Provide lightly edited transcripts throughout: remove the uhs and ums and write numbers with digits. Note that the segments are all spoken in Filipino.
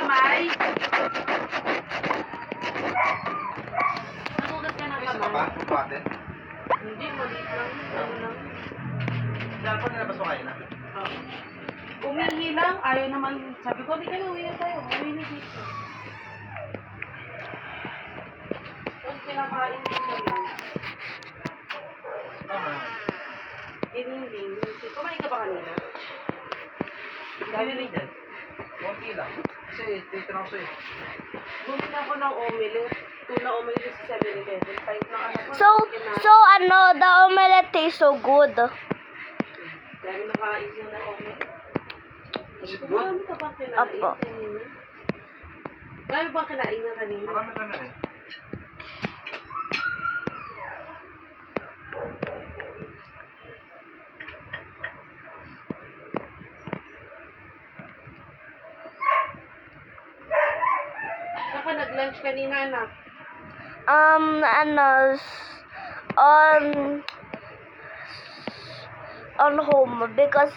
kamay? Nagugas ka ng Isa ka kamay? ba? Pate? Hindi, maliit lang. Ano lang. Dapat nilabas mo kayo na. Oo. Umihi lang, ayaw naman. Sabi ko, di ka na, uwi na tayo. Uwi na dito. Tapos pinakain ko na lang. Tama. Hindi. Kumain ka ba kanina? Dami rin dyan. Konti lang. Kasi titinang ko eh. Bumili ako ng omelette. Tuna omelette sa 7-Eleven. Kahit na anak ko. So, the omelette tastes so good. Dahil nakain siya ng omelette. Is it good? Marami ka bang kinain Apo. kanina? Marami bang kinain na kanina? Marami na eh. Saan ka nag-lunch kanina, anak? On home because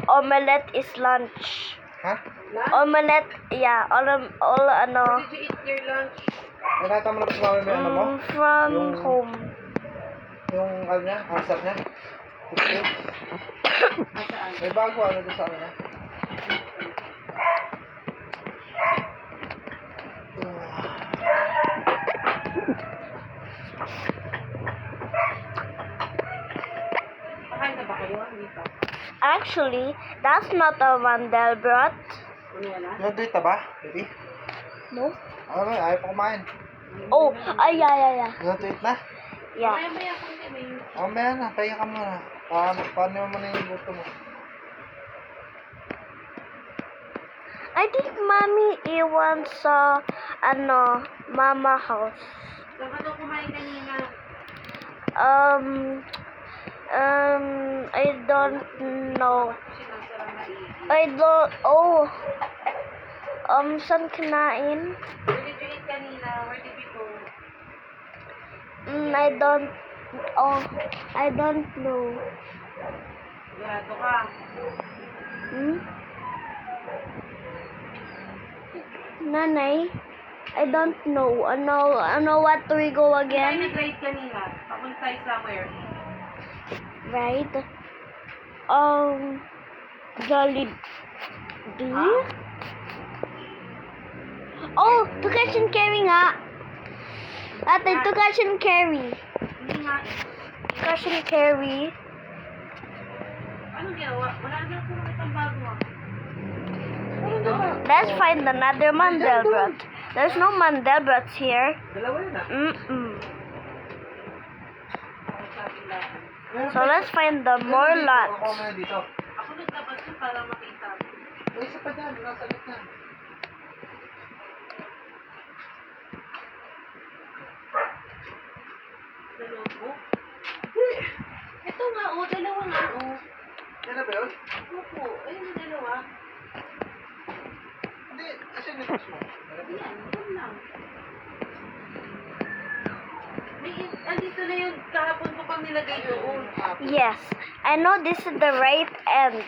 omelette is lunch. Ha? Lunch? Omelette, yeah, Where did you eat your lunch? Nakita mo na ba sa mami may ano mo? from Yung- home. Yung ano niya? Answer niya? Cookie? Saan? May bago ano doon sa ano niya? Pakain na ba kayo? Hindi pa. Actually, that's not a Mandelbrot. Ano wala? Yung tweet na ba? Baby? No? Ano ba? Ayaw pa kumain. Oh, yeah. Yung tweet na? Yeah. Maya kung may Mamaya na, pahinga ka muna. Paano mo muna yung gusto mo? I think mommy wants mama house. Saan ka daw kumain kanina? I don't know. Sinasara na Saan kinain? Where did you eat kanina? Where did you go? I don't know. Sigurado ka. Nanay, I don't know. Ano what do we go Saan tayo again? nag-ride kanina? Papunta tayo somewhere. Right? Jollibee. Huh? Oh, to catch and carry nga. Ate, to catch and carry. Hindi nga. Cash and carry. Anong ginawa? Wala na ako nakitang bago ah. Let's find another Mandelbrot. There's no Mandelbrots here. Dalawa yun ah. Sabi lang. So let's find the more Ako lots. muna dito. Ako naglabas ko para makita. May isa pa dyan, nasa gitna. Sa notebook. Ito nga oh, dalawa nga oh. Yan na ba yun? Opo, ayun yung dalawa. Hindi, kasi nilabas mo. Yan, doon lang. May, andito na yung kahapon ko pang nilagay doon. Yes, I know this is the right end.